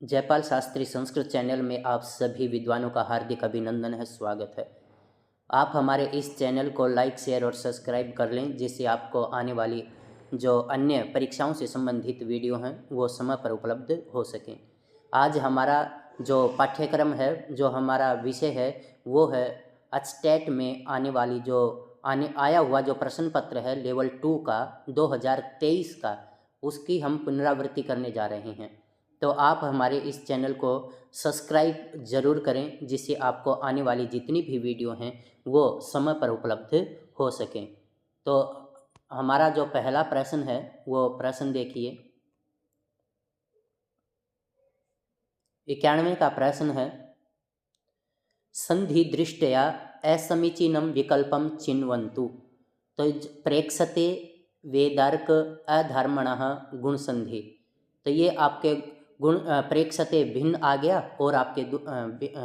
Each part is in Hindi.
जयपाल शास्त्री संस्कृत चैनल में आप सभी विद्वानों का हार्दिक अभिनंदन है, स्वागत है। आप हमारे इस चैनल को लाइक, शेयर और सब्सक्राइब कर लें, जिससे आपको आने वाली जो अन्य परीक्षाओं से संबंधित वीडियो हैं वो समय पर उपलब्ध हो सकें। आज हमारा जो पाठ्यक्रम है, जो हमारा विषय है, वो है एचटेट में आने वाली आया हुआ जो प्रश्न पत्र है लेवल 2 का 2023 का, उसकी हम पुनरावृत्ति करने जा रहे हैं। तो आप हमारे इस चैनल को सब्सक्राइब ज़रूर करें, जिससे आपको आने वाली जितनी भी वीडियो हैं वो समय पर उपलब्ध हो सकें। तो हमारा जो पहला प्रश्न है वो प्रश्न देखिए। 91 का प्रश्न है, संधि दृष्टया असमीचीनं विकल्पं चिन्वन्तु। तो प्रेक्षते वेदार्क अधर्मणः गुणसंधि। तो ये आपके गुण प्रेक्षते भिन्न आ गया और आपके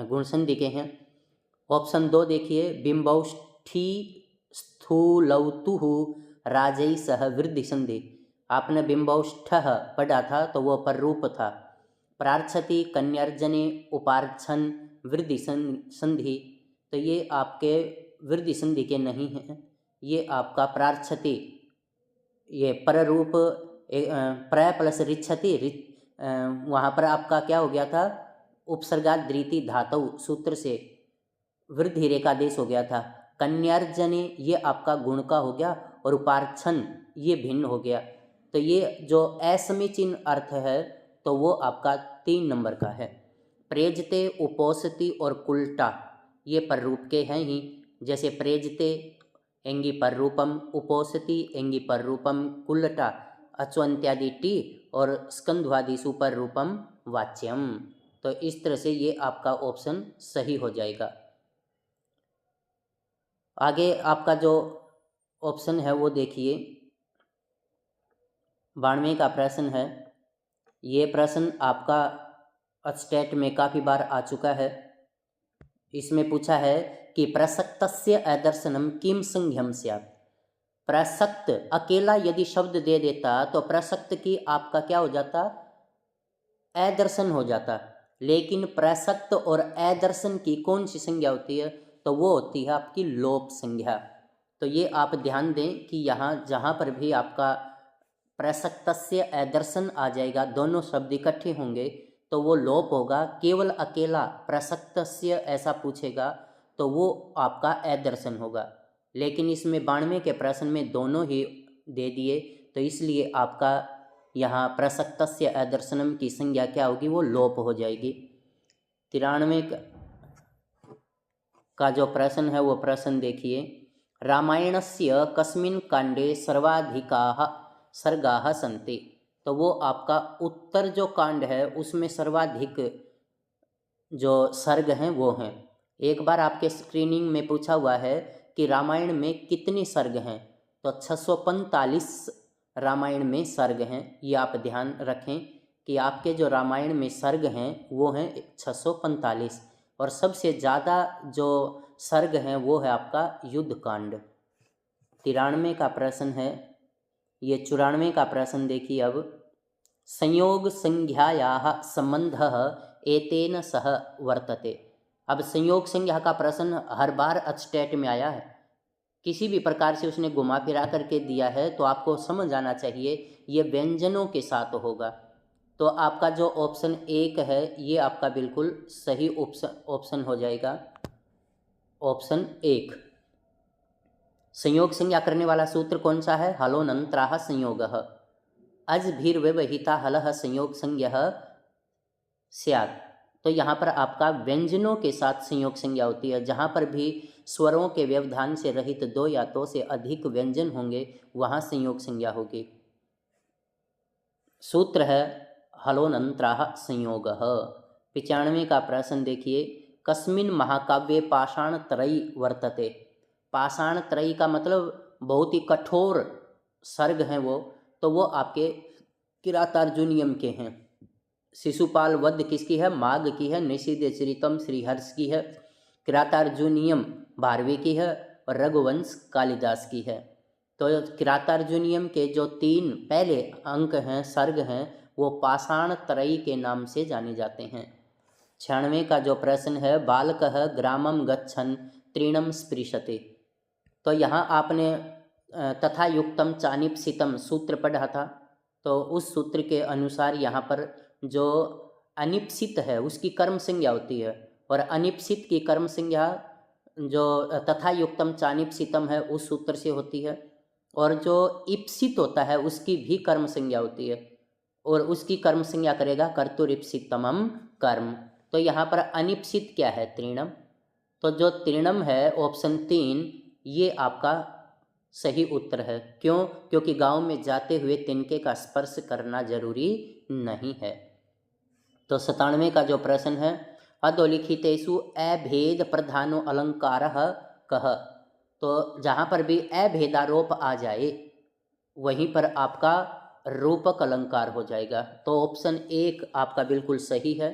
गुण संधि के हैं। ऑप्शन 2 देखिए, बिंबौष्ठी स्थूलौतुः राजै सह वृद्धि संधि। आपने बिंबौष्ठः पढ़ा था तो वो पर रूप था। प्रार्थति कन्यार्जने उपार्छन वृद्धि संधि। तो ये आपके वृद्धि संधि के नहीं हैं, ये आपका प्रार्थति, ये पर रूप प्र प्लस रिच्छति, वहाँ पर आपका क्या हो गया था, उपसर्गा धृति धातु सूत्र से वृद्धि रेखा देश हो गया था। कन्यार्जने ये आपका गुण का हो गया और उपार्छन ये भिन्न हो गया। तो ये जो असमीचीन अर्थ है तो वो आपका 3 नंबर का है। प्रेजते, उपोसति और कुल्टा ये पर रूप के हैं ही। जैसे प्रेजते एंगी पर रूपम, उपोसति एंगी पर रूपम, कुल्टा अच्वंत्यादि टी और स्कंध्वादि सुपर रूपम वाच्यम। तो इस तरह से ये आपका ऑप्शन सही हो जाएगा। आगे आपका जो ऑप्शन है वो देखिए, 92 का प्रश्न है। ये प्रश्न आपका एचटेट में काफ़ी बार आ चुका है। इसमें पूछा है कि प्रसक्तस्य अदर्शनम किम संज्ञम स्यात्। प्रसक्त अकेला यदि शब्द दे देता तो प्रसक्त की आपका क्या हो जाता, अदर्शन हो जाता। लेकिन प्रसक्त और अदर्शन की कौन सी संज्ञा होती है, तो वो होती है आपकी लोप संज्ञा। तो ये आप ध्यान दें कि यहाँ जहाँ पर भी आपका प्रसक्तस्य अदर्शन आ जाएगा, दोनों शब्द इकट्ठे होंगे तो वो लोप होगा। केवल अकेला प्रसक्तस्य ऐसा पूछेगा तो वो आपका अदर्शन होगा। लेकिन इसमें 92 के प्रश्न में दोनों ही दे दिए, तो इसलिए आपका यहाँ प्रसक्तस्य अदर्शनम की संज्ञा क्या होगी, वो लोप हो जाएगी। 93 का जो प्रश्न है वो प्रश्न देखिए। रामायणस्य कस्मिन् कांडे सर्वाधिकाः सर्गाः सन्ति। तो वो आपका उत्तर जो कांड है उसमें सर्वाधिक जो सर्ग हैं वो हैं। एक बार आपके स्क्रीनिंग में पूछा हुआ है कि रामायण में कितने सर्ग हैं, तो 645 रामायण में सर्ग हैं। ये आप ध्यान रखें कि आपके जो रामायण में सर्ग हैं वो हैं 645, और सबसे ज़्यादा जो सर्ग हैं वो है आपका युद्ध कांड। 93 का प्रश्न है। ये 94 का प्रश्न देखिए अब। संयोग संज्ञायाः संबंधः एतेन सह वर्तते। अब संयोग संज्ञा का प्रश्न हर बार एचटेट में आया है, किसी भी प्रकार से उसने घुमा फिरा करके दिया है तो आपको समझ आना चाहिए ये व्यंजनों के साथ होगा। तो आपका जो ऑप्शन 1 है ये आपका बिल्कुल सही ऑप्शन हो जाएगा। ऑप्शन 1 संयोग संज्ञा करने वाला सूत्र कौन सा है, हलोनंत्राः संयोगः। अजभिर्व्यवहिता हलः संयोग संज्ञः स्यात्। तो यहाँ पर आपका व्यंजनों के साथ संयोग संज्ञा होती है। जहाँ पर भी स्वरों के व्यवधान से रहित 2 या तो से अधिक व्यंजन होंगे वहाँ संयोग संज्ञा होगी। सूत्र है हलोनंत्राः संयोगः। 95 का प्रश्न देखिए। कस्मिन् महाकाव्ये पाषाण त्रयी वर्तते। पाषाण त्रयी का मतलब बहुत ही कठोर सर्ग हैं वो, तो वो आपके किरातार्जुनीयम के हैं। शिशुपाल वध किसकी है, माघ की है। निषिद्ध चरितम श्रीहर्ष की है। किरातार्जुनीयम भारवी की है और रघुवंश कालिदास की है। तो किरातार्जुनीयम के जो 3 पहले अंक हैं, सर्ग हैं, वो पाषाण तरई के नाम से जाने जाते हैं। 96 का जो प्रश्न है, बालकः ग्रामं गच्छन् तृणं स्पृशते। तो यहाँ आपने तथा युक्तम चानिप्सितम सूत्र पढ़ा था, तो उस सूत्र के अनुसार यहाँ पर जो अनिप्सित है उसकी कर्म संज्ञा होती है, और अनिप्सित की कर्म संज्ञा जो तथा युक्तम चानिप्सितम है उस सूत्र से होती है, और जो इप्सित होता है उसकी भी कर्म संज्ञा होती है, और उसकी कर्म संज्ञा करेगा कर्तुरिप्सितमम कर्म। तो यहाँ पर अनिप्सित क्या है? तृणम। तो जो तृणम है ऑप्शन 3 ये आपका सही उत्तर है। क्यों? क्योंकि गांव में जाते हुए तिनके का स्पर्श करना जरूरी नहीं है। तो 97 का जो प्रश्न है, अधोलिखितेषु अभेद प्रधानो अलंकारः कः। तो जहाँ पर भी अभेदारोप आ जाए वहीं पर आपका रूपक अलंकार हो जाएगा। तो ऑप्शन 1 आपका बिल्कुल सही है।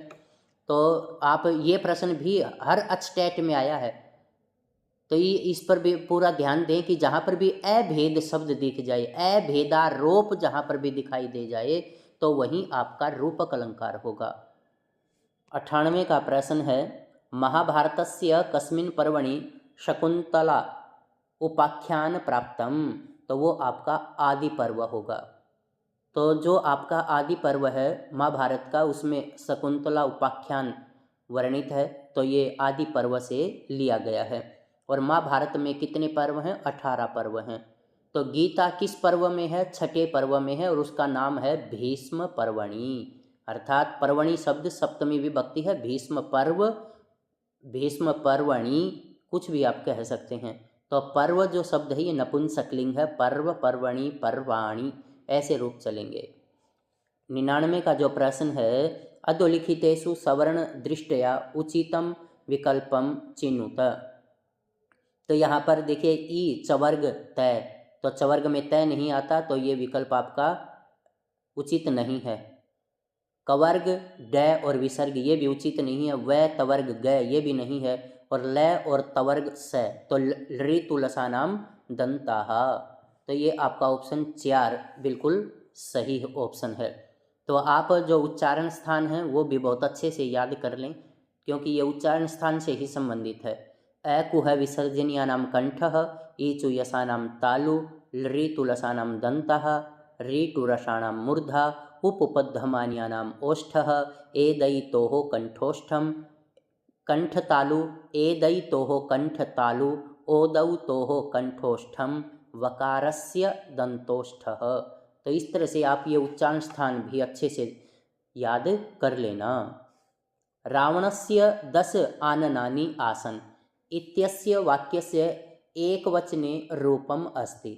तो आप ये प्रश्न भी हर अचटेट में आया है, तो ये इस पर भी पूरा ध्यान दें कि जहाँ पर भी अभेद शब्द दिख जाए, अभेदारोप जहाँ पर भी दिखाई दे जाए तो वहीं आपका रूपक अलंकार होगा। 98 का प्रश्न है, महाभारतस्य कस्मिन् पर्वणि शकुंतला उपाख्यान प्राप्तम। तो वो आपका आदि पर्व होगा। तो जो आपका आदि पर्व है महाभारत का, उसमें शकुंतला उपाख्यान वर्णित है, तो ये आदि पर्व से लिया गया है। और महाभारत में कितने पर्व हैं? 18 पर्व हैं। तो गीता किस पर्व में है? 6ठे पर्व में है, और उसका नाम है भीष्म पर्वणि। अर्थात पर्वणि शब्द सप्तमी विभक्ति है, भीष्म पर्व, भीष्म पर्वणि, कुछ भी आप कह सकते हैं। तो पर्व जो शब्द है ये नपुंसकलिंग है, पर्व, पर्वणि, पर्वाणि, ऐसे रूप चलेंगे। 99 का जो प्रश्न है, अधोलिखितेषु सवर्ण दृष्टया उचितम विकल्पम चिनुत। तो यहाँ पर देखिए ई चवर्ग तय, तो चवर्ग में तय नहीं आता, तो ये विकल्प आपका उचित नहीं है। कवर्ग ड और विसर्ग ये भी उचित नहीं है। व तवर्ग ग ये भी नहीं है, और ल और तवर्ग स, तो ऋतुलसानाम दंताः। तो ये आपका ऑप्शन 4 बिल्कुल सही ऑप्शन है। तो आप जो उच्चारण स्थान हैं वो भी बहुत अच्छे से याद कर लें, क्योंकि ये उच्चारण स्थान से ही संबंधित है। अकुह विसर्जनीयानां कंठः, ईचु यसानां तालु, ऋतुलसानां दन्तः, ऋटुरसानां मूर्धा, उपपद्धमान्यानाम् ओष्ठः, एदयितोः कंठोष्ठम, कंठतालु, एदयितोः कंठतालु, ओदौतोः कंठोष्ठम, वकारस्य दंतोष्ठः। तो इस तरह से आप ये उच्चारण स्थान भी अच्छे से याद कर लेना। रावणस्य 10 आननानि आसन् इत्यस्य वाक्यस्य एकवचने रूपम अस्ति।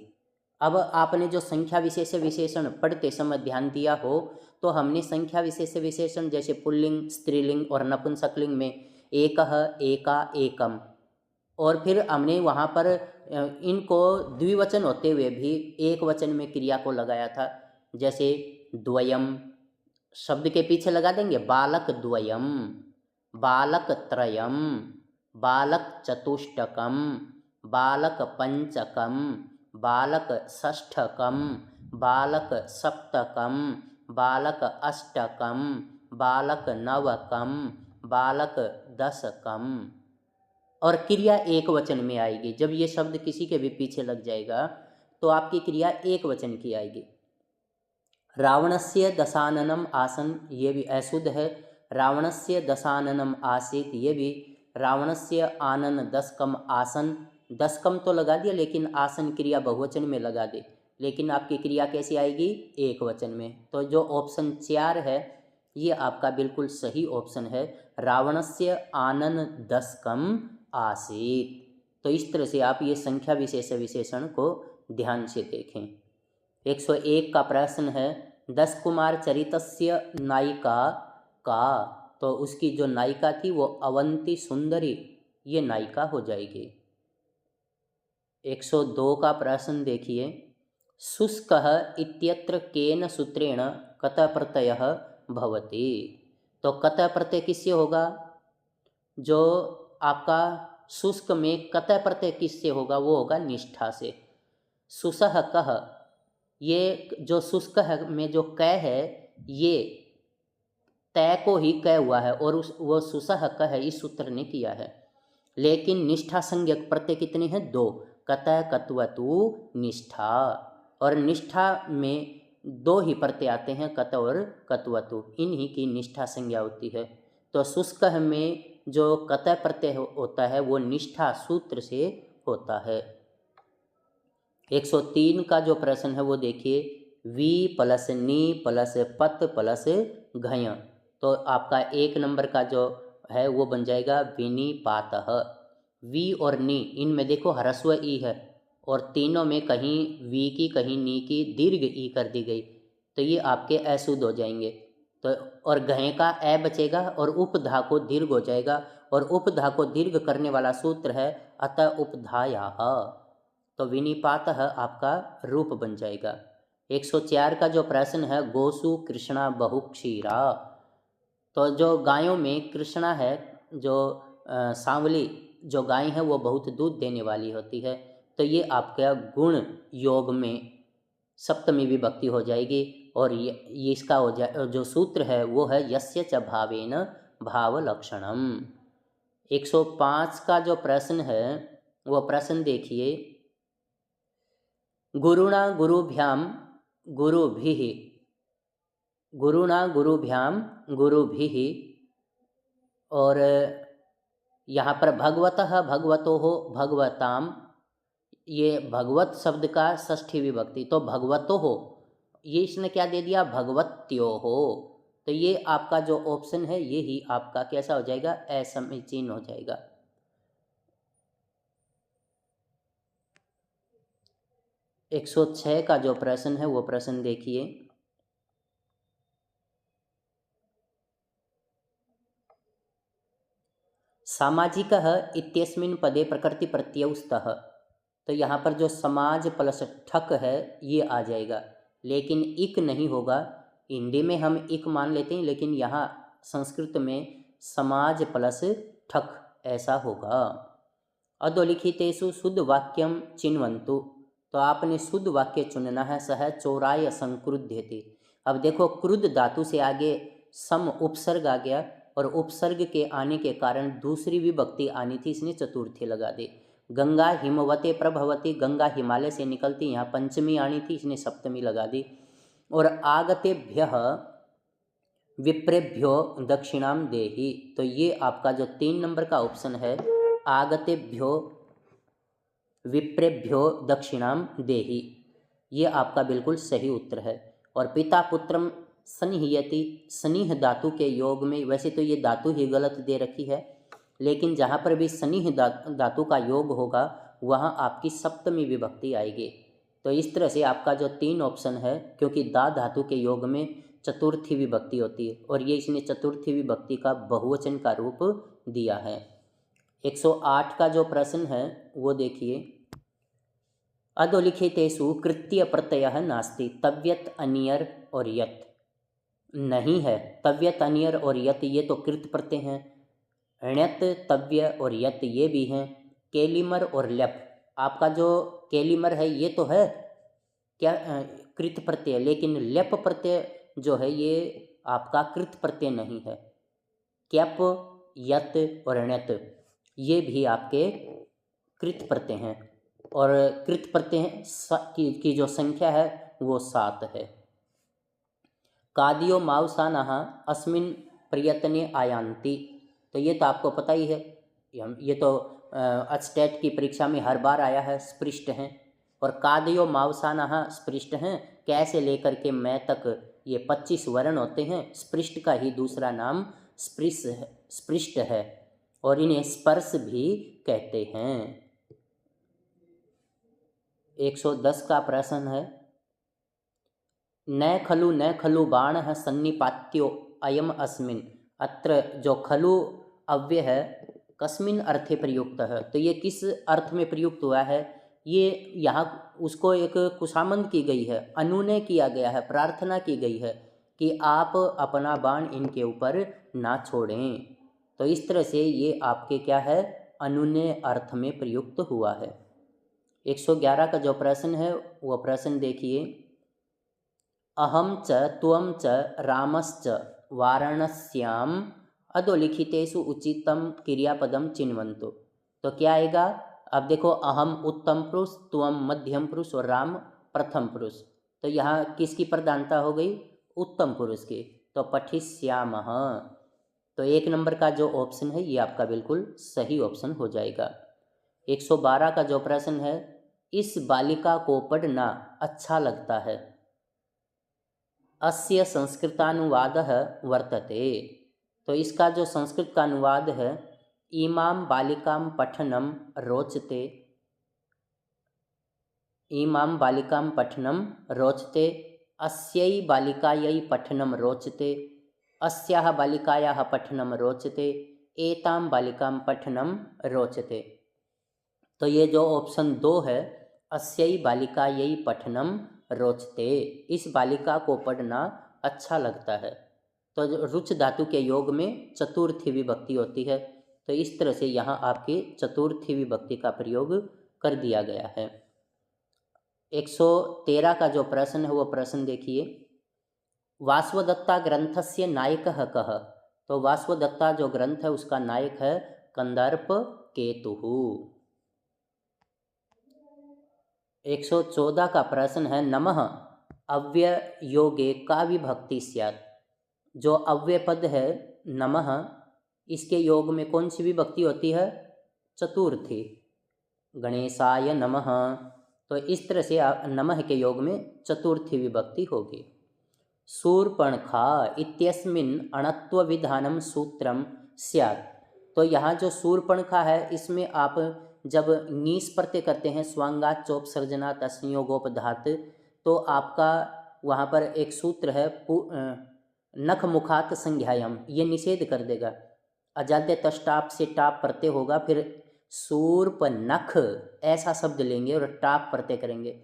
अब आपने जो संख्या विशेष विशेषण पढ़ते समय ध्यान दिया हो, तो हमने संख्या विशेष विशेषण जैसे पुल्लिंग, स्त्रीलिंग और नपुंसकलिंग में एकः, एका, एकम, और फिर हमने वहाँ पर इनको द्विवचन होते हुए भी एक वचन में क्रिया को लगाया था। जैसे द्वयम शब्द के पीछे लगा देंगे बालक द्वयम, बालक त्रयम, बालक चतुष्टकम, बालक पंचकम, बालक षष्ठकम, बालक सप्तकम, बालक अष्टकम, बालक नवकम, बालक दशकम। और क्रिया एक वचन में आएगी। जब ये शब्द किसी के भी पीछे लग जाएगा तो आपकी क्रिया एक वचन की आएगी। रावणस्य दशाननम आसन, ये भी अशुद्ध है। रावणस्य दशाननम आसीत, ये भी। रावणस्य आनन दशकम आसन, दशकम तो लगा दिया लेकिन आसन क्रिया बहुवचन में लगा दे, लेकिन आपकी क्रिया कैसी आएगी? एक वचन में। तो जो ऑप्शन 4 है ये आपका बिल्कुल सही ऑप्शन है, रावणस्य आनन दशकम आसीत। तो इस तरह से आप ये संख्या विशेष विशेषण को ध्यान से देखें। 101 का प्रश्न है, 10 कुमार चरितस्य नायिका का, तो उसकी जो नायिका थी वो अवंती सुंदरी, ये नायिका हो जाएगी। 102 का प्रश्न देखिए, शुष्कः इत्यत्र केन सूत्रेण कतः प्रत्ययः भवति। तो कतः प्रत्यय किससे होगा? जो आपका शुष्क में कतः प्रत्यय किससे होगा? वो होगा निष्ठा से। शुसह कह, ये जो शुष्क है में जो क है ये तय को ही क हुआ है और उस वो सुसह क है इस सूत्र ने किया है। लेकिन निष्ठा संज्ञक प्रत्यय कितने हैं? 2। कत कत्वतु निष्ठा। और निष्ठा में 2 ही प्रत्यय आते हैं, कत और कत्वतु, इन्हीं की निष्ठा संज्ञा होती है। तो शुष्क में जो कत प्रत्यय होता है वो निष्ठा सूत्र से होता है। 103 का जो प्रश्न है वो देखिए, वी प्लस नी प्लस पत प्लस घय। तो आपका 1 नंबर का जो है वो बन जाएगा विनिपातः। वी और नी, इनमें देखो ह्रस्व ई है और तीनों में कहीं वी की कहीं नी की दीर्घ ई कर दी गई, तो ये आपके अशुद्ध हो जाएंगे। तो और घय का ए बचेगा और उपधा को दीर्घ हो जाएगा, और उपधा को दीर्घ करने वाला सूत्र है अतः उपधायाः। तो विनिपातः आपका रूप बन जाएगा। 104 का जो प्रश्न है, गोसु कृष्णा बहुक्षीरा। तो जो गायों में कृष्णा है, जो सांवली जो गाय है वो बहुत दूध देने वाली होती है। तो ये आपका गुण योग में सप्तमी विभक्ति हो जाएगी, और ये इसका हो जाए जो सूत्र है वो है यस्य च भावेन भाव लक्षणम। 105 का जो प्रश्न है वो प्रश्न देखिए, गुरुणा गुरुभ्याम गुरुभिः, गुरुणा गुरुभ्याम गुरुभिः, और यहाँ पर भगवतः भगवतोः भगवताम, ये भगवत शब्द का षष्ठी विभक्ति, तो भगवतो हो, ये इसने क्या दे दिया? भगवत्यो हो। तो ये आपका जो ऑप्शन है ये ही आपका कैसा हो जाएगा? असमीचीन हो जाएगा। 106 का जो प्रश्न है वो प्रश्न देखिए, सामाजिकः इत्यस्मिन् पदे प्रकृति प्रत्ययौ स्तः। तो यहाँ पर जो समाज प्लस ठक है ये आ जाएगा, लेकिन इक नहीं होगा। हिंदी में हम इक मान लेते हैं, लेकिन यहाँ संस्कृत में समाज प्लस ठक ऐसा होगा। अधोलिखितेषु शुद्ध वाक्यम चिन्वन्तु। तो आपने शुद्ध वाक्य चुनना है। सह चोराय संक्रुध्यते। अब देखो क्रुद्ध धातु से आगे सम उपसर्ग आ गया, और उपसर्ग के आने के कारण दूसरी विभक्ति आनी थी, इसने चतुर्थी लगा दी। गंगा हिमवते प्रभवती, गंगा हिमालय से निकलती, यहाँ पंचमी आनी थी, इसने सप्तमी लगा दी। और आगतेभ्यः विप्रेभ्यो दक्षिणाम देहि। तो ये आपका जो 3 नंबर का ऑप्शन है, आगतेभ्यो विप्रेभ्यो दक्षिणाम देहि, ये आपका बिल्कुल सही उत्तर है। और पिता पुत्रम सनिहयति, सनिह धातु के योग में, वैसे तो ये धातु ही गलत दे रखी है, लेकिन जहाँ पर भी सनिह धातु का योग होगा वहाँ आपकी सप्तमी विभक्ति आएगी। तो इस तरह से आपका जो 3 ऑप्शन है, क्योंकि दा धातु के योग में चतुर्थी विभक्ति होती है, और ये इसने चतुर्थी विभक्ति का बहुवचन का रूप दिया है। 108 का जो प्रश्न है वो देखिए, अधोलिखितेषु कृत्य प्रत्ययः नास्ति, तव्यत अनियर और यत नहीं है। तव्यत अनियर और यत ये तो कृत प्रत्यय हैं, ण्यत तव्य और यत ये भी हैं। केलिमर और ल्यप, आपका जो केलिमर है ये तो है क्या कृत प्रत्यय, लेकिन ल्यप प्रत्यय जो है ये आपका कृत प्रत्यय नहीं है। क्यप यत और ण्यत ये भी आपके कृत प्रत्यय हैं, और कृत प्रत्यय की जो संख्या है वो 7 है। कादियो मावसानः अस्मिन् प्रयत्ने आयान्ति। तो ये तो आपको पता ही है, ये तो अचटेट की परीक्षा में हर बार आया है, स्पृष्ट हैं। और कादियो मावसानः स्पृष्ट हैं, कैसे लेकर के मैं तक ये 25 वर्ण होते हैं। स्पृष्ट का ही दूसरा नाम स्पृष्ट है, और इन्हें स्पर्श भी कहते हैं। 110 का प्रश्न है, न खलु बाणः सन्निपात्यो अयम अस्मिन्। अत्र जो खलु अव्यय है कस्मिन् अर्थे प्रयुक्त है, तो ये किस अर्थ में प्रयुक्त हुआ है? ये यहाँ उसको एक कुशामंद की गई है, अनुनय किया गया है, प्रार्थना की गई है कि आप अपना बाण इनके ऊपर ना छोड़ें। तो इस तरह से ये आपके क्या है? अनुनय अर्थ में प्रयुक्त हुआ है। 111 का जो प्रश्न है वो प्रश्न देखिए, अहम च त्वं च रामश्च वाराणस्याम अधोलिखितेषु उचितम क्रियापदम चिन्वन्तु। तो क्या आएगा? अब देखो, अहम उत्तम पुरुष, त्वम मध्यम पुरुष और राम प्रथम पुरुष। तो यहाँ किसकी प्रधानता हो गई? उत्तम पुरुष की। तो पठिष्यामः। तो 1 नंबर का जो ऑप्शन है ये आपका बिल्कुल सही ऑप्शन हो जाएगा। 112 का जो प्रश्न है, इस बालिका को पढ़ना अच्छा लगता है। अस्य संस्कृतानुवादः वर्तते। तो इसका जो संस्कृत का अनुवाद है, इमां बालिकां पठनं रोचते, इमां बालिकां पठनं रोचते, अस्यै बालिकायै पठनं रोचते, अस्याः बालिकायाः पठनं रोचते, एतां बालिकां पठनं रोचते। तो ये जो ऑप्शन 2 है, अस्यै बालिकायै पठनं रोचते, इस बालिका को पढ़ना अच्छा लगता है। तो रुच धातु के योग में चतुर्थी विभक्ति होती है। तो इस तरह से यहाँ आपकी चतुर्थी विभक्ति का प्रयोग कर दिया गया है। 113 का जो प्रश्न है वो प्रश्न देखिए, वासवदत्ता ग्रंथस्य नायकः कः? तो वासवदत्ता जो ग्रंथ है उसका नायक है कंदर्प केतुः। 114 का प्रश्न है, नमः अव्ययोगे का विभक्ति स्यात्? जो अव्यय पद है नमः, इसके योग में कौन सी विभक्ति होती है? चतुर्थी। गणेशाय नमः। तो इस तरह से नमः के योग में चतुर्थी विभक्ति होगी। शूर्पणखा इत्यस्मिन् अणत्व विधानम सूत्रम स्यात्। तो यहाँ जो शूर्पणखा है इसमें आप जब ङीस प्रत्यय करते हैं, स्वांगात चोपसर्जनात् असंयोगोपधात, तो आपका वहाँ पर एक सूत्र है नख मुखात संज्ञायम, ये निषेध कर देगा। अजाद्य तष्टाप से टाप प्रत्यय होगा, फिर शूर्प नख ऐसा शब्द लेंगे और टाप प्रत्यय करेंगे।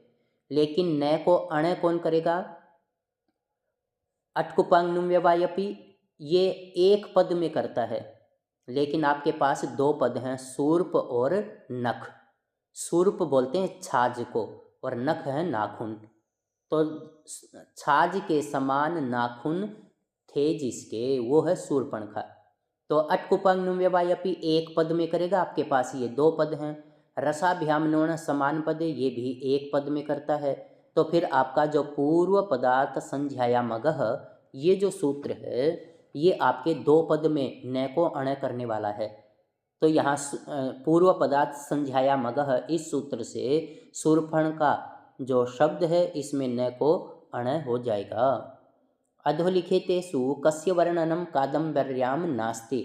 लेकिन न को अण कौन करेगा? अटकुपांग नुम्यवायपी, ये एक पद में करता है, लेकिन आपके पास 2 पद हैं, शूर्प और नख। शूर्प बोलते हैं छाज को और नख है नाखून। तो छाज के समान नाखून थे जिसके, वो है शूर्पणखा। तो अटकुपांग नुम्यवायपी एक पद में करेगा, आपके पास ये 2 पद हैं। रसाभ्याम नोण समान पद, ये भी एक पद में करता है। तो फिर आपका जो पूर्व पदार्थ संध्यायामगः, ये जो सूत्र है ये आपके 2 पद में न को अण करने वाला है। तो यहाँ पूर्व पदार्थ संध्यायामगः, इस सूत्र से शूर्पण का जो शब्द है इसमें न को अण हो जाएगा। अधोलिखितेषु कस्य वर्णनम कादम्बर्यां नास्ति?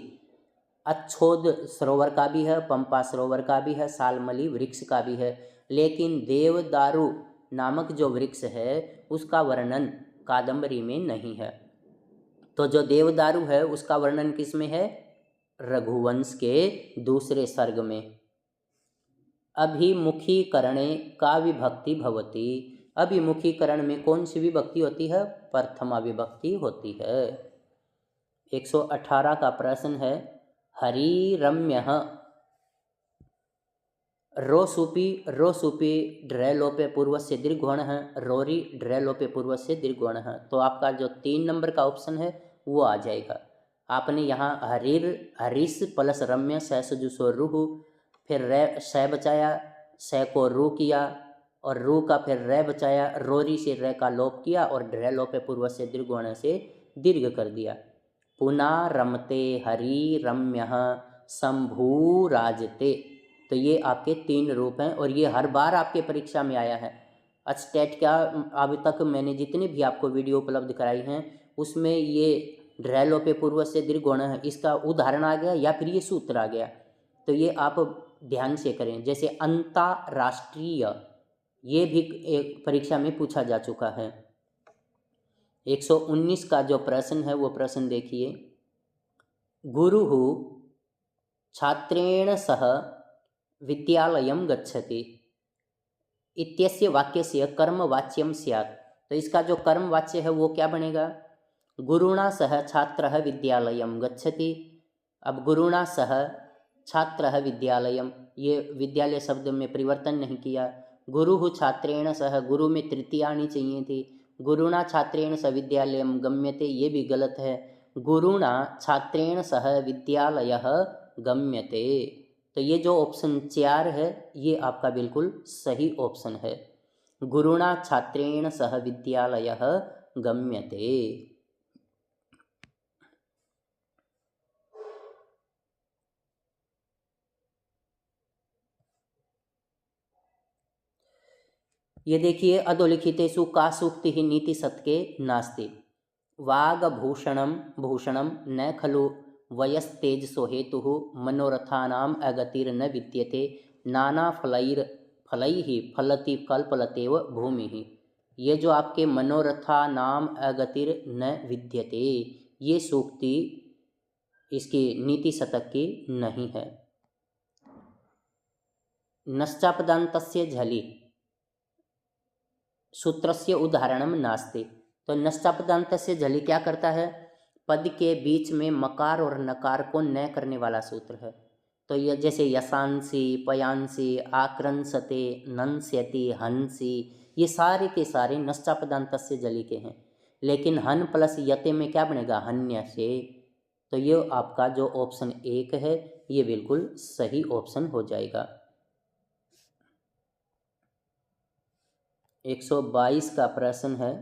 अच्छोद सरोवर का भी है, पंपा सरोवर का भी है, सालमली वृक्ष का भी है, लेकिन देवदारू नामक जो वृक्ष है उसका वर्णन कादम्बरी में नहीं है। तो जो देवदारू है उसका वर्णन किस में है? रघुवंश के दूसरे सर्ग में। अभिमुखीकरणे का विभक्ति भवति? अभिमुखीकरण में कौन सी विभक्ति होती है? प्रथमा विभक्ति होती है। 118 का प्रश्न है, हरिरम्यः रोसुपी ड्रैलोपे पूर्व से दीर्घवर्ण है, रोरी ड्रैलोपे पूर्व से दीर्घवर्ण है। तो आपका जो 3 नंबर का ऑप्शन है वो आ जाएगा। आपने यहाँ हरीश प्लस रम्य सजुसो रूह, फिर रै स बचाया, स को रू किया और रू का फिर रै बचाया, रोरी से रै का लोप किया और ड्रैलोपे पूर्व से दीर्घवर्ण से दीर्घ कर दिया। पुनः रमते हरि रम्य शंभुराजते। तो ये आपके 3 रूप हैं और ये हर बार आपके परीक्षा में आया है। स्टेट का अभी तक मैंने जितने भी आपको वीडियो उपलब्ध कराई हैं उसमें ये ड्रैलोपे पूर्व से दीर्घवर्ण है, इसका उदाहरण आ गया या फिर ये सूत्र आ गया। तो ये आप ध्यान से करें। जैसे अंतर्राष्ट्रीय, ये भी एक परीक्षा में पूछा जा चुका है। 119 का जो प्रश्न है वो प्रश्न देखिए, गुरुः छात्रेण सह विद्यालयं गच्छति इत्यस्य वाक्यस्य कर्मवाच्यं स्यात्। तो इसका जो कर्मवाच्य है वो क्या बनेगा? गुरुणा सह छात्रः विद्यालयं गच्छति। अब गुरुणा सह छात्रः विद्यालयं, ये विद्यालय शब्द में परिवर्तन नहीं किया। गुरुः छात्रेण सह, गुरु में तृतीया आनी चाहिए थी, गुरुणा छात्रेण सह विद्यालयम गम्यते, ये भी गलत है। गुरुणा छात्रेण सह विद्यालयः गम्यते। तो ये जो ऑप्शन 4 है ये आपका बिल्कुल सही ऑप्शन है। गुरुणा छात्रेण सह विद्यालयः गम्यते। ये देखिए, अधोलिखितेषु का सूक्ति ही नीति सत्के नास्ति। वागभूषणम भूषणम न खलु वयस्तेजसो हेतुः मनोरथानाम अगतिर्न विद्यते नाना फलैः फलति कल्पलतेव भूमिः। ये जो आपके मनोरथानाम अगतिर न विद्यते, ये सूक्ति इसकी नीति शतक की नहीं है। नश्चापदान्तस्य झलि सूत्रस्य उदाहरणम नास्ति। तो नश्चापदान्तस्य झलि क्या करता है? पद के बीच में मकार और नकार को न करने वाला सूत्र है। तो यह जैसे यशांसी, पयांसी, आक्रंसते, नंस्यति, हंसी, ये सारे के सारे नश्चापदान्तस्य झलि के हैं। लेकिन हन प्लस यते में क्या बनेगा? हन्यसे। तो ये आपका जो ऑप्शन 1 है ये बिल्कुल सही ऑप्शन हो जाएगा। 122 का प्रश्न है,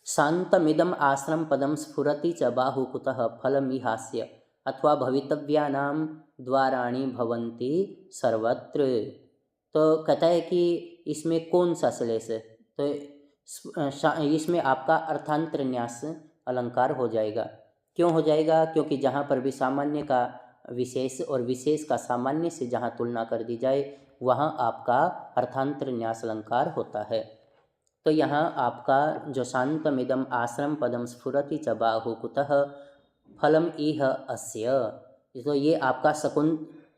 शांतमिदम आश्रम पदम स्फुरति च बाहु कुतः फलमिहास्य अथवा भवितव्यानां द्वाराणि भवन्ति सर्वत्र। तो कहता है कि इसमें कौन सा श्लेष है? तो इसमें आपका अर्थांतर न्यास अलंकार हो जाएगा। क्यों हो जाएगा? क्योंकि जहाँ पर भी सामान्य का विशेष और विशेष का सामान्य से जहाँ तुलना कर दी जाए वहाँ आपका अर्थांतर न्यास अलंकार होता है। तो यहाँ आपका जो शांतमिदम आश्रम पदम स्फुरति च बाहु कुतः फलम इह अस्य, तो ये आपका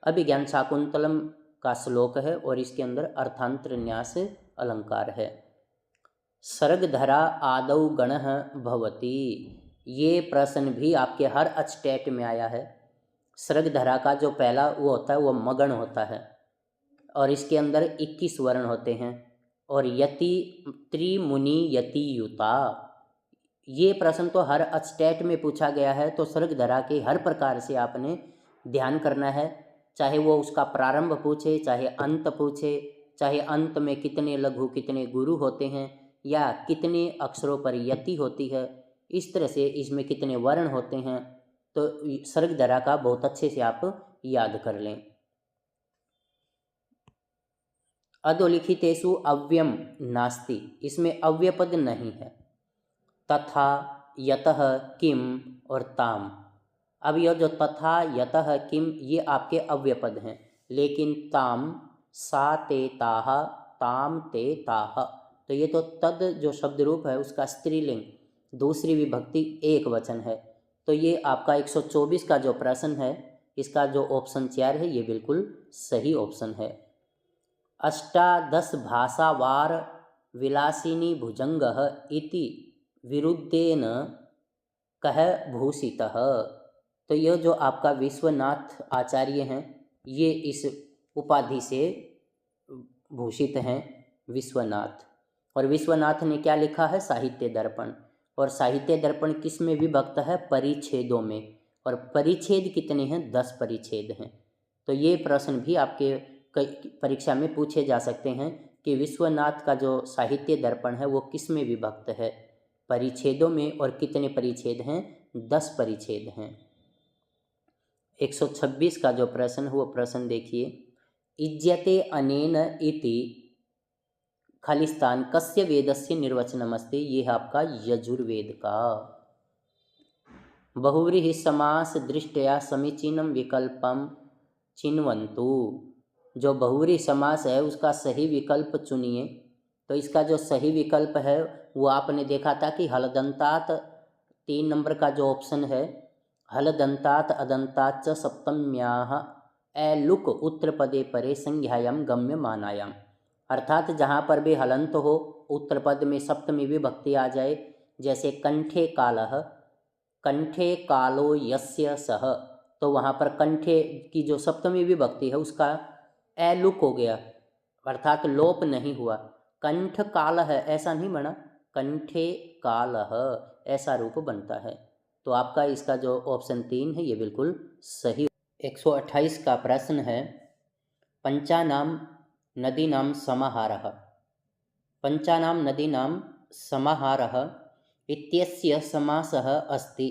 अभिज्ञान शाकुंतलम का श्लोक है और इसके अंदर अर्थांतर न्यास अलंकार है। सर्गधरा आदौ गणः भवति, ये प्रश्न भी आपके हर अचटेट में आया है। सर्गधरा का जो पहला वो होता है वो मगण होता है और इसके अंदर 21 वर्ण होते हैं। और यति त्रिमुनि यति युता, ये प्रश्न तो हर अचटेट में पूछा गया है। तो सर्गधरा के हर प्रकार से आपने ध्यान करना है, चाहे वो उसका प्रारंभ पूछे, चाहे अंत पूछे, चाहे अंत में कितने लघु कितने गुरु होते हैं या कितने अक्षरों पर यति होती है, इस तरह से इसमें कितने वर्ण होते हैं। तो सर्गधरा का बहुत अच्छे से आप याद कर लें। अधोलिखितेषु अव्ययम नास्ति, इसमें अव्यय पद नहीं है। तथा, यतः, किम और ताम। अब यह जो तथा, यतः, किम ये आपके अव्यय पद हैं। लेकिन ताम, सा ते ताह, ताम ते ताह, तो ये तो तद जो शब्द रूप है उसका स्त्रीलिंग दूसरी विभक्ति एक वचन है। तो ये आपका 124 का जो प्रश्न है इसका जो ऑप्शन 4 है ये बिल्कुल सही ऑप्शन है। अष्टादश भाषावार विलासिनी भुजंगः इति विरुद्धेन कह भूषितः। तो यह जो आपका विश्वनाथ आचार्य हैं ये इस उपाधि से भूषित हैं, विश्वनाथ। और विश्वनाथ ने क्या लिखा है? साहित्य दर्पण। और साहित्य दर्पण किस में विभक्त है? परिच्छेदों में। और परिच्छेद कितने हैं? 10 परिच्छेद हैं। तो ये प्रश्न भी आपके परीक्षा में पूछे जा सकते हैं कि विश्वनाथ का जो साहित्य दर्पण है वो किस में विभक्त है? परिच्छेदों में। और कितने परिच्छेद हैं? 10 परिच्छेद हैं। 126 का जो प्रश्न है वो प्रश्न देखिए, इज्यते अनेन इति खालिस्तान कस्य वेदस्य निर्वचनमस्ति। ये है आपका यजुर्वेद का। बहुव्रीहि समास दृष्टया समीचीनम विकल्पम चिन्वन्तु। जो बहुव्रीहि समास है उसका सही विकल्प चुनिए। तो इसका जो सही विकल्प है वो आपने देखा था कि हलदंतात 3 नंबर का जो ऑप्शन है, हलदंतात अदंतात च सप्तम्याः एलुक उत्तरपदे परे संज्ञायाम गम्य मानायाम। अर्थात जहाँ पर भी हलंत हो उत्तर पद में सप्तमी विभक्ति आ जाए, जैसे कंठे कालः, कंठे कालो यस्य सह, तो वहाँ पर कंठे की जो सप्तमी विभक्ति है उसका एलुक हो गया, अर्थात लोप नहीं हुआ। कंठ कालः ऐसा नहीं बना, कंठे कालः ऐसा रूप बनता है। तो आपका इसका जो ऑप्शन 3 है ये बिल्कुल सही। 128 का प्रश्न है, पंचानाम नदीनां समाहारः। पंचानां नदीनां समाहारः इत्यस्य समासः अस्ति।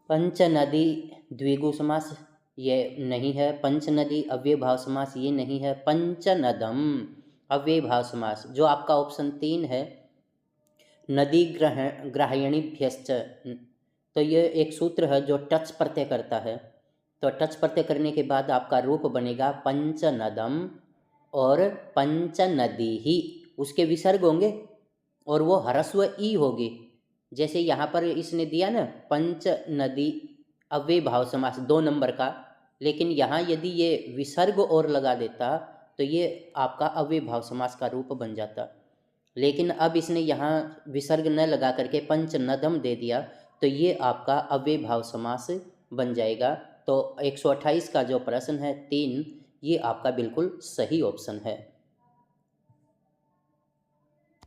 पंचनदी द्विगु समास ये नहीं है, पंचनदी अव्ययभाव समास ये नहीं है, पंचनदम अव्ययभाव समास जो आपका ऑप्शन 3 है, नदी ग्राह्यणीभ्यश्च। तो ये एक सूत्र है जो टच प्रत्यय करता है, तो टच प्रत्यय करने के बाद आपका रूप बनेगा पंचनदम और पंचनदी ही, उसके विसर्ग होंगे और वो ह्रस्व ई होगी। जैसे यहाँ पर इसने दिया ना पंच नदी अव्ययभाव समास 2 नंबर का, लेकिन यहाँ यदि ये विसर्ग और लगा देता तो ये आपका अव्ययभाव समास का रूप बन जाता। लेकिन अब इसने यहाँ विसर्ग न लगा करके पंचनदम दे दिया, तो ये आपका अव्ययभाव समास बन जाएगा। तो 128 का जो प्रश्न है 3, ये आपका बिल्कुल सही ऑप्शन है।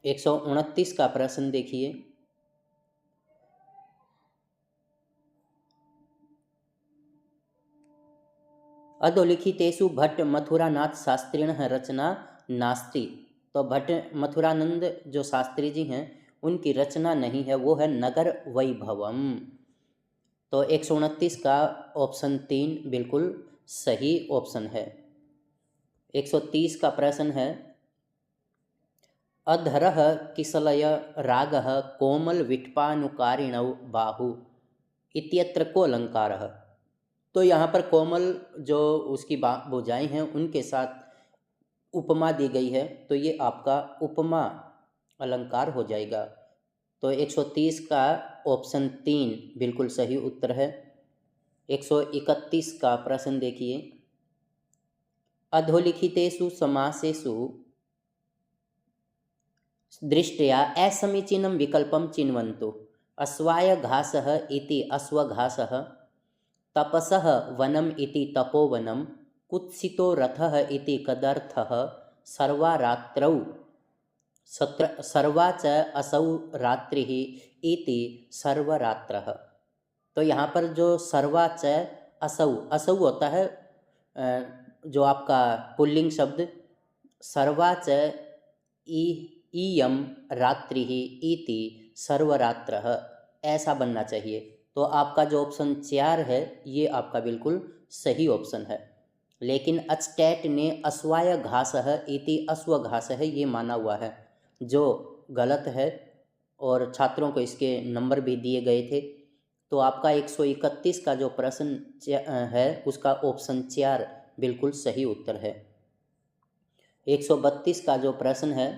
129 का प्रश्न देखिए, अधोलिखितेषु भट्ट मथुरानाथ शास्त्रिणः रचना नास्ति। तो भट्ट मथुरानंद जो शास्त्री जी हैं उनकी रचना नहीं है, वो है नगर वैभवम। तो 129 का ऑप्शन 3 बिल्कुल सही ऑप्शन है। 130 का प्रश्न है, अधरः किसलय रागः कोमल विट्पानुकारिणौ बाहु इत्यत्र को अलंकारः। तो यहाँ पर कोमल जो उसकी भुजाएं हैं उनके साथ उपमा दी गई है, तो ये आपका उपमा अलंकार हो जाएगा। तो 130 का ऑप्शन 3 बिल्कुल सही उत्तर है। 131 का प्रश्न देखिए, अधोलिखितेषु समासेषु दृष्ट्या असमीचीनं विकल्पं चिन्वन्तु। अश्वाय घासः इति अश्वघासः, तपसः वनम् इति तपोवनं, कुत्सितो रथः इति कदर्थः, सर्वा च असौ रात्रिः इति सर्वरात्रः। तो यहाँ पर जो सर्वा च असौ, असौ होता है जो आपका पुल्लिंग शब्द, सर्वा च इयं रात्रिः इति सर्वरात्रः ऐसा बनना चाहिए। तो आपका जो ऑप्शन 4 है ये आपका बिल्कुल सही ऑप्शन है। लेकिन अचटैट ने अश्वाय घासः इति अश्वघासः ये माना हुआ है, जो गलत है और छात्रों को इसके नंबर भी दिए गए थे। तो आपका 131 का जो प्रश्न है उसका ऑप्शन 4 बिल्कुल सही उत्तर है। 132 का जो प्रश्न है,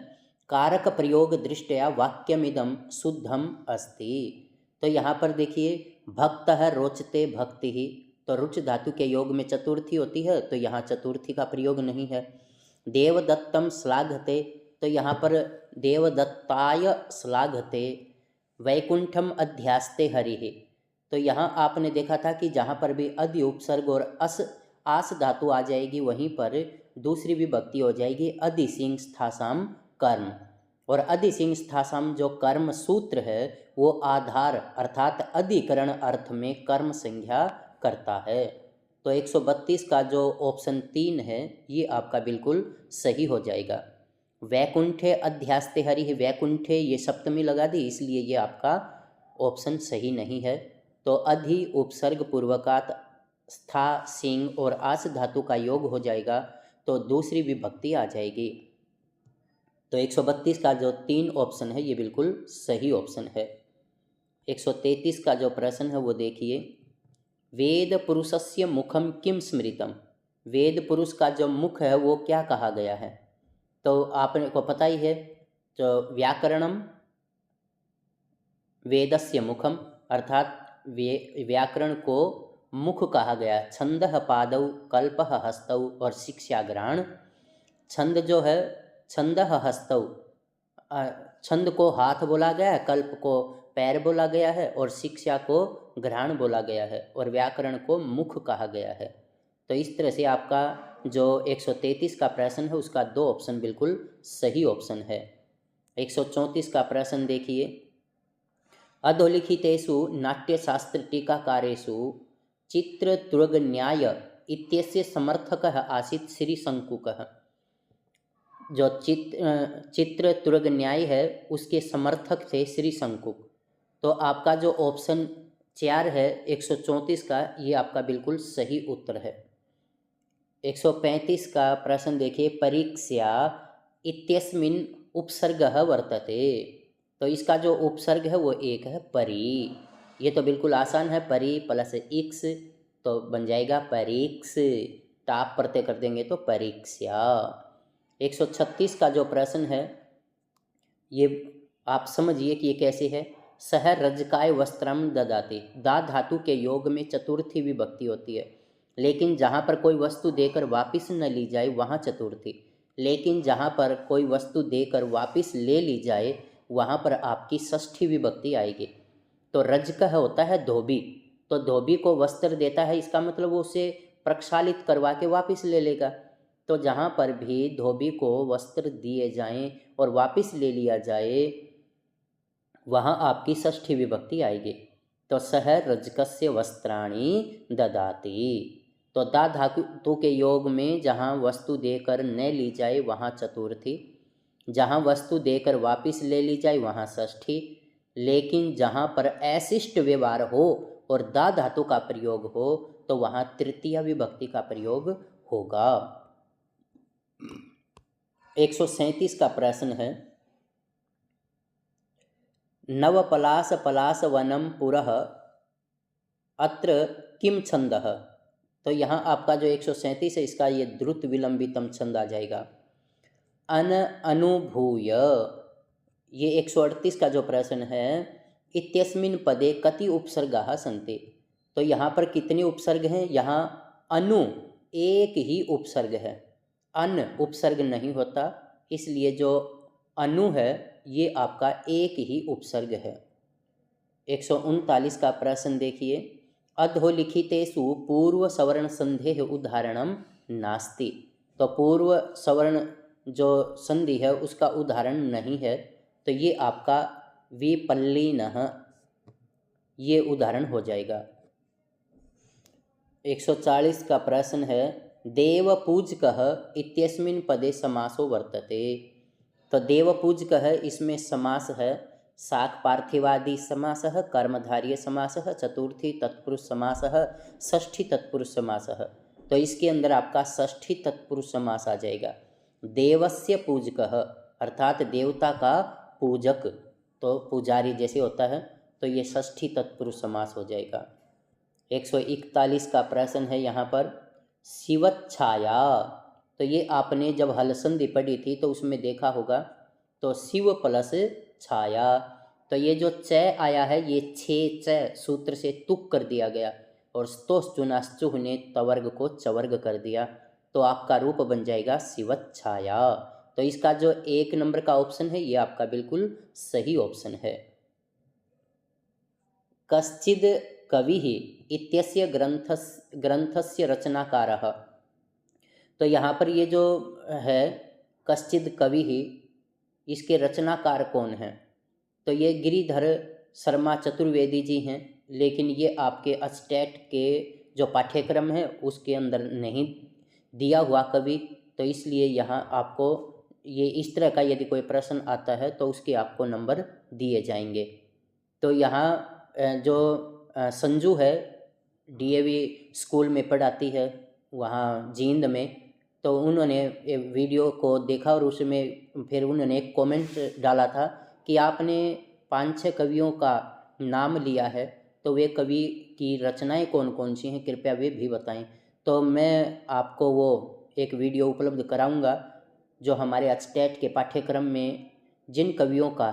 कारक प्रयोग दृष्टया वाक्यमिदं शुद्धम अस्ति। तो यहाँ पर देखिए, भक्तः रोचते भक्ति ही, तो रुच धातु के योग में चतुर्थी होती है, तो यहाँ चतुर्थी का प्रयोग नहीं है। देवदत्तम श्लाघते, तो यहाँ पर देवदत्ताय श्लाघते। वैकुंठम अध्यास्ते हरिः, तो यहाँ आपने देखा था कि जहाँ पर भी अदि उपसर्ग और आस धातु आ जाएगी वहीं पर दूसरी विभक्ति हो जाएगी अधि सिंह स्थासाम कर्म। और अधि सिंह स्थासाम जो कर्म सूत्र है वो आधार अर्थात अधिकरण अर्थ में कर्म संज्ञा करता है। तो 132 का जो ऑप्शन 3 है ये आपका बिल्कुल सही हो जाएगा। वैकुंठे अध्यास्ते हरि, वैकुंठे ये सप्तमी लगा दी इसलिए ये आपका ऑप्शन सही नहीं है। तो अधि उपसर्ग पूर्वकात स्था सिंह और आस धातु का योग हो जाएगा, तो दूसरी विभक्ति आ जाएगी। तो 132 का जो 3 ऑप्शन है ये बिल्कुल सही ऑप्शन है। 133 का जो प्रश्न है वो देखिए, वेद पुरुषस्य मुखम किम स्मृतम। वेद पुरुष का जो मुख है वो क्या कहा गया है? तो आपने को पता ही है, तो व्याकरणम वेदस्य मुखम, अर्थात व्याकरण को मुख कहा गया। छंदः पादौ कल्पः हस्तौ और शिक्षा ग्रहण। छंद जो है, छंदः हस्तौ, छंद को हाथ बोला गया है, कल्प को पैर बोला गया है और शिक्षा को ग्रहण बोला गया है और व्याकरण को मुख कहा गया है। तो इस तरह से आपका जो 133 का प्रश्न है उसका 2 ऑप्शन बिल्कुल सही ऑप्शन है। 134 का प्रश्न देखिए, अधोलिखितेषु नाट्यशास्त्र टीकाकारेषु चित्रतुर्गन्याय इत्यस्य समर्थकः आसीत् श्रीशंकुकः। जो चित्रतुर्गन्याय है उसके समर्थक थे श्रीशंकुक। तो आपका जो ऑप्शन 4 है 134 का, ये आपका बिल्कुल सही उत्तर है। 135 का प्रश्न देखिए, परीक्षा इत्यस्मिन् उपसर्गः वर्तते। तो इसका जो उपसर्ग है वो एक है परी। ये तो बिल्कुल आसान है, परी प्लस इक्स तो बन जाएगा परीक्ष। टाप प्रत्यय कर देंगे तो परीक्षा। 136 का जो प्रश्न है ये आप समझिए कि ये कैसे है। सह रजकाय वस्त्रम ददाति, दा धातु के योग में चतुर्थी विभक्ति होती है, लेकिन जहाँ पर कोई वस्तु देकर वापस न ली जाए वहाँ चतुर्थी, लेकिन जहाँ पर कोई वस्तु देकर वापस ले ली जाए वहाँ पर आपकी षष्ठी विभक्ति आएगी। तो रजक होता है धोबी, तो धोबी को वस्त्र देता है, इसका मतलब वो उसे प्रक्षालित करवा के वापस ले लेगा। तो जहाँ पर भी धोबी को वस्त्र दिए जाएं और वापस ले लिया जाए वहाँ आपकी षष्ठी विभक्ति आएगी। तो सह रजकस्य वस्त्राणि ददाति, तो दा धातु के योग में जहाँ वस्तु देकर न ली जाए वहाँ चतुर्थी, जहाँ वस्तु देकर वापस ले ली जाए वहाँ षष्ठी, लेकिन जहाँ पर अशिष्ट व्यवहार हो और दा धातु का प्रयोग हो तो वहाँ तृतीय विभक्ति का प्रयोग होगा। 137 का प्रश्न है, नवपलाश पलाश वनम पुरः अत्र किम छंदः। तो यहाँ आपका जो 137 है इसका ये द्रुत विलंबितम छंद आ जाएगा। अन अनुभूय, ये 138 का जो प्रश्न है, इत्यस्मिन् पदे कति उपसर्गाः सन्ति। तो यहाँ पर कितने उपसर्ग हैं, यहाँ अनु एक ही उपसर्ग है, अन उपसर्ग नहीं होता, इसलिए जो अनु है ये आपका एक ही उपसर्ग है। 139 का प्रश्न देखिए, अधोलिखितेषु पूर्व सवर्ण संधेः उदाहरणम नास्ति। तो पूर्व सवर्ण जो संधि है उसका उदाहरण नहीं है, तो ये आपका विपल्लिनः ये उदाहरण हो जाएगा। 140 का प्रश्न है, देवपूजकः इत्यस्मिन् पदे समासो वर्तते। तो देवपूजकः इसमें समास है साक पार्थिवादि समासः, कर्मधारय समासः, चतुर्थी तत्पुरुष समासः, षष्ठी तत्पुरुष समासः। तो इसके अंदर आपका षष्ठी तत्पुरुष समास आ जाएगा। देवस्य पूजकः अर्थात देवता का पूजक, तो पुजारी जैसे होता है, तो ये षष्ठी तत्पुरुष समास हो जाएगा। 141 का प्रश्न है यहाँ पर, शिवच्छाया। तो ये आपने जब हल संधि पढ़ी थी तो उसमें देखा होगा, तो शिव प्लस छाया, तो ये जो च आया है ये छे च सूत्र से तुक कर दिया गया और स्तोष चुनाश्चुह ने तवर्ग को चवर्ग कर दिया, तो आपका रूप बन जाएगा शिवच्छाया। तो इसका जो 1 नंबर का ऑप्शन है ये आपका बिल्कुल सही ऑप्शन है। कश्चिद कविः इत्यस्य ग्रंथस्य रचनाकारः। तो यहाँ पर ये जो है कश्चिद कविः, इसके रचनाकार कौन हैं, तो ये गिरिधर शर्मा चतुर्वेदी जी हैं, लेकिन ये आपके स्टेट के जो पाठ्यक्रम है उसके अंदर नहीं दिया हुआ कवि, तो इसलिए यहाँ आपको ये इस तरह का यदि कोई प्रश्न आता है तो उसके आपको नंबर दिए जाएंगे। तो यहाँ जो संजू है डीएवी स्कूल में पढ़ाती है वहाँ जींद में, तो उन्होंने वीडियो को देखा और उसमें फिर उन्होंने एक कमेंट डाला था कि आपने 5-6 कवियों का नाम लिया है, तो वे कवि की रचनाएं कौन कौन सी हैं कृपया वे भी बताएं। तो मैं आपको वो एक वीडियो उपलब्ध कराऊंगा जो हमारे स्टेट के पाठ्यक्रम में जिन कवियों का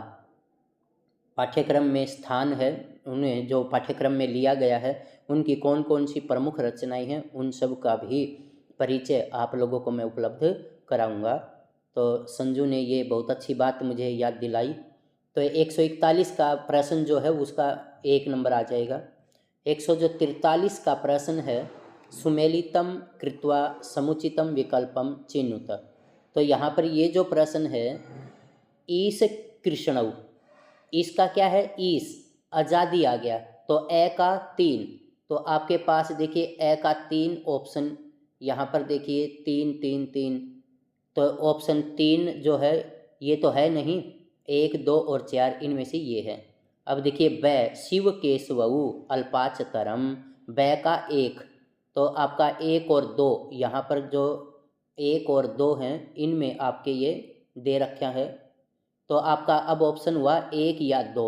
पाठ्यक्रम में स्थान है, उन्हें जो पाठ्यक्रम में लिया गया है, उनकी कौन कौन सी प्रमुख रचनाएं हैं, उन सब का भी परिचय आप लोगों को मैं उपलब्ध कराऊंगा। तो संजू ने ये बहुत अच्छी बात मुझे याद दिलाई। तो 141 का प्रश्न जो है उसका 1 नंबर आ जाएगा। 143 का प्रश्न है, सुमेलितम कृत्वा समुचितम विकल्पम चिन्नुत। तो यहाँ पर ये जो प्रश्न है, ईश कृष्णऊ, इसका क्या है, ईश आज़ादी आ गया, तो ए का 3, तो आपके पास देखिए ए का 3 ऑप्शन, यहाँ पर देखिए 3 3 3, तो ऑप्शन 3 जो है ये तो है नहीं, 1 2 और 4 इनमें से ये है। अब देखिए बै शिव केशवऊ अल्पाचतरम, बै का 1, तो आपका 1 और 2, यहाँ पर जो 1 और 2 हैं इनमें आपके ये दे रखा है, तो आपका अब ऑप्शन हुआ 1 या 2।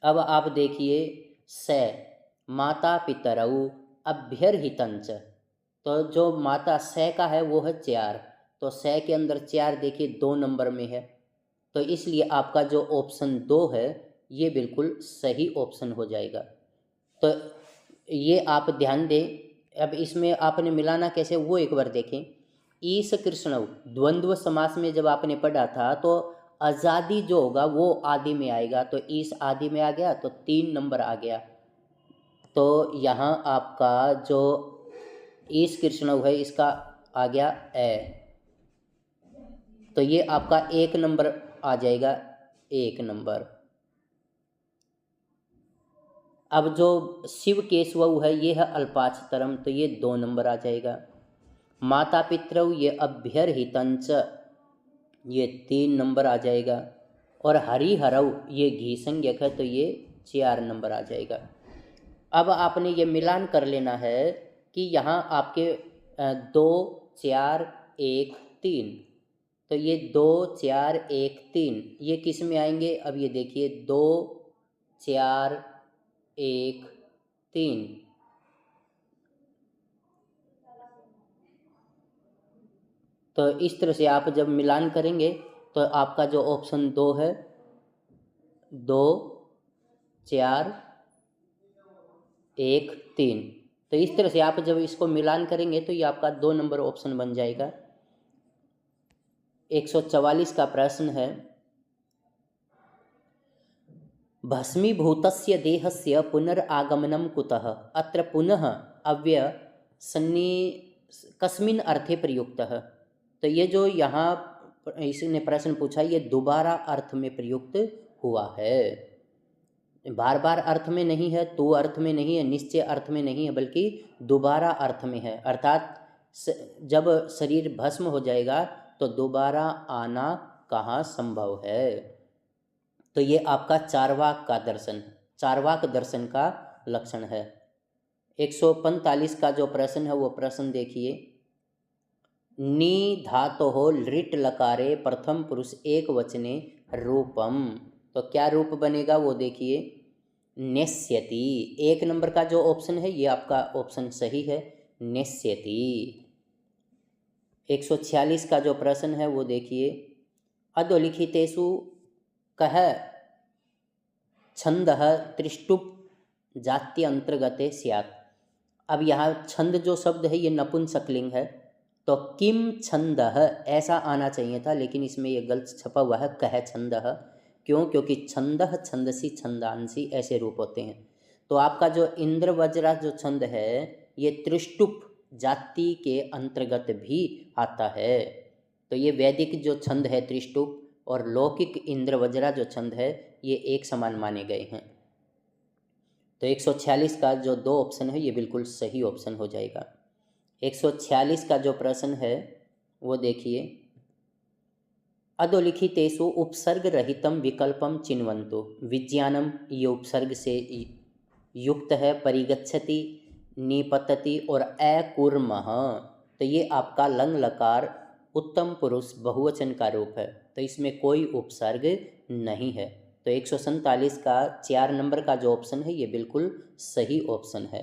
अब आप देखिए से माता पितरऊ अभ्यर्हितंच, तो जो माता से का है वो है 4, तो से के अंदर 4 देखिए 2 नंबर में है, तो इसलिए आपका जो ऑप्शन 2 है ये बिल्कुल सही ऑप्शन हो जाएगा। तो ये आप ध्यान दें। अब इसमें आपने मिलाना कैसे वो एक बार देखें। ईश कृष्णव द्वंद्व समास में जब आपने पढ़ा था तो आज़ादी जो होगा वो आदि में आएगा, तो ईश आदि में आ गया तो 3 नंबर आ गया। तो यहाँ आपका जो ईश कृष्णव है इसका आ गया ए, तो ये आपका 1 नंबर आ जाएगा, 1 नंबर। अब जो शिव केशवऊ है ये है अल्पाचतरम, तो ये 2 नंबर आ जाएगा। माता पितरऊ ये अभ्यर्हितंच, ये 3 नंबर आ जाएगा। और हरिहरऊ ये घी संज्ञक है, तो ये 4 नंबर आ जाएगा। अब आपने ये मिलान कर लेना है कि यहाँ आपके 2 4 1 3, तो ये 2 4 1 3 ये किस में आएंगे, अब ये देखिए 2 4 1 3, तो इस तरह से आप जब मिलान करेंगे तो आपका जो ऑप्शन 2 है 2 4 1 3, तो इस तरह से आप जब इसको मिलान करेंगे तो ये आपका 2 नंबर ऑप्शन बन जाएगा। 144 का प्रश्न है, भस्मीभूतस्य देहस्य पुनरागमनं कुतः, अत्र पुनः अव्यय सन्नि कस्मिन् अर्थे प्रयुक्तः। तो ये जो यहाँ इसने प्रश्न पूछा ये दोबारा अर्थ में प्रयुक्त हुआ है, बार बार अर्थ में नहीं है, तो अर्थ में नहीं है, निश्चय अर्थ में नहीं है, बल्कि दोबारा अर्थ में है। अर्थात जब शरीर भस्म हो जाएगा तो दोबारा आना कहाँ संभव है। तो ये आपका चारवाक का दर्शन, चारवाक दर्शन का लक्षण है। 145 का जो प्रश्न है वो प्रश्न देखिए, नी धातोः लृट लकारे प्रथम पुरुष एक वचने रूपम, तो क्या रूप बनेगा वो देखिए, नेस्यति। 1 नंबर का जो ऑप्शन है ये आपका ऑप्शन सही है, नेस्यति। 146 का जो प्रश्न है वो देखिए, अधोलिखितेषु कह छंदः त्रिष्टुप जाति अंतर्गते स्यात्। अब यहाँ छंद जो शब्द है ये नपुंसकलिंग है, तो किम छंदः ऐसा आना चाहिए था, लेकिन इसमें ये गलत छपा हुआ है कह छंदः। क्यों? क्योंकि छंदः छंदसी छंदांसी ऐसे रूप होते हैं। तो आपका जो इंद्र वज्रा जो छंद है ये त्रिष्टुप जाति के अंतर्गत भी आता है। तो ये वैदिक जो छंद है त्रिष्टुप और लौकिक इंद्र वज्रा जो छंद है ये एक समान माने गए हैं। तो 146 का जो 2 ऑप्शन है ये बिल्कुल सही ऑप्शन हो जाएगा। 146 का जो प्रश्न है वो देखिए, अधोलिखितेषु उपसर्ग रहितम विकल्पम चिन्वन्तु। विज्ञानम ये उपसर्ग से युक्त है, परिगच्छति, निपतति और अकुर्मः, तो ये आपका लंग लकार उत्तम पुरुष बहुवचन का रूप है, तो इसमें कोई उपसर्ग नहीं है। तो 147 का 4 नंबर का जो ऑप्शन है ये बिल्कुल सही ऑप्शन है।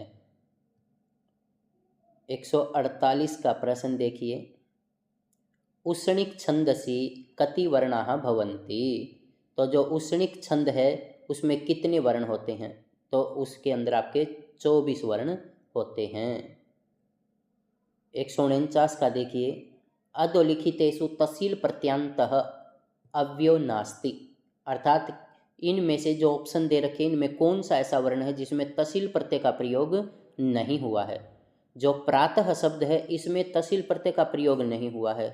148 का प्रश्न देखिए, उष्णिक छंदसी कति वर्णाः भवन्ति, तो जो उष्णिक छंद है उसमें कितने वर्ण होते हैं, तो उसके अंदर आपके 24 वर्ण होते हैं। 149 का देखिए, अधोलिखितेषु तसील प्रत्यांतः अव्ययो नास्ति, अर्थात इनमें से जो ऑप्शन दे रखे इनमें कौन सा ऐसा वर्ण है जिसमें तसील प्रत्यय का प्रयोग नहीं हुआ है। जो प्रातः शब्द है इसमें तसिल प्रत्यय का प्रयोग नहीं हुआ है।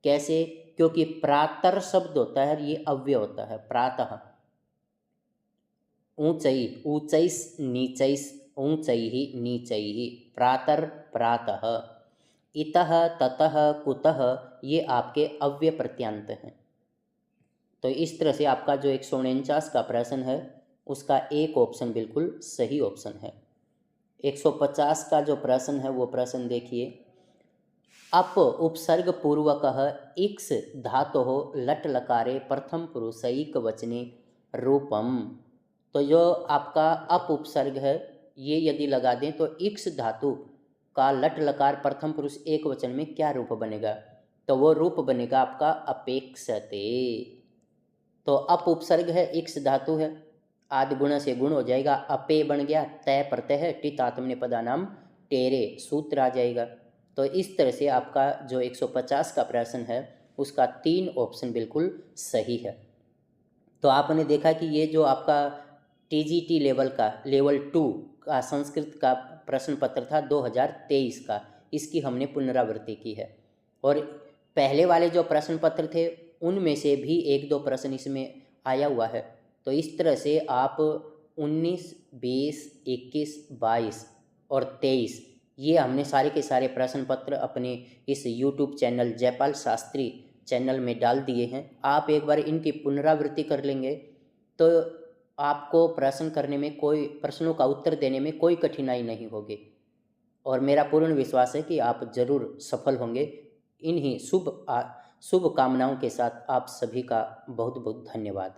कैसे? क्योंकि प्रातर शब्द होता है, ये अव्यय होता है। प्रातः ऊंचई, ऊंचैस नीचैस, ऊंचैः नीचैः, प्रातर प्रातः, इतः ततः कुतः, ये आपके अव्यय प्रत्यांत हैं। तो इस तरह से आपका जो 149 का प्रश्न है उसका एक ऑप्शन बिल्कुल सही ऑप्शन है। 150 का जो प्रश्न है वो प्रश्न देखिए। अप उपसर्ग पूर्वकः इक्स धातोः लट लकारे प्रथम पुरुषैक वचने रूपम। तो जो आपका अप उपसर्ग है ये यदि लगा दें तो इक्स धातु का लट लकार प्रथम पुरुष एक वचन में क्या रूप बनेगा? तो वो रूप बनेगा आपका अपेक्षते। तो अप उपसर्ग है, इक्स धातु है, आदि गुण से गुण हो जाएगा, अपे बन गया, तय प्रत्यय है, टित आत्मनेपदा नाम टेरे, सूत्र आ जाएगा। तो इस तरह से आपका जो 150 का प्रश्न है उसका 3 ऑप्शन बिल्कुल सही है। तो आपने देखा कि ये जो आपका टीजीटी लेवल का लेवल 2 का संस्कृत का प्रश्न पत्र था 2023 का, इसकी हमने पुनरावृत्ति की है। और पहले वाले जो प्रश्न पत्र थे उनमें से भी 1-2 प्रश्न इसमें आया हुआ है। तो इस तरह से आप 19, 20, 21, 22 और 23 ये हमने सारे के सारे प्रश्न पत्र अपने इस YouTube channel Jaipal Shastri channel में डाल दिए हैं। आप एक बार इनकी पुनरावृत्ति कर लेंगे तो आपको प्रश्न करने में कोई, प्रश्नों का उत्तर देने में कोई कठिनाई नहीं होगी। और मेरा पूर्ण विश्वास है कि आप जरूर सफल होंगे। इन्हीं शुभ कामनाओं के साथ आप सभी का बहुत बहुत धन्यवाद।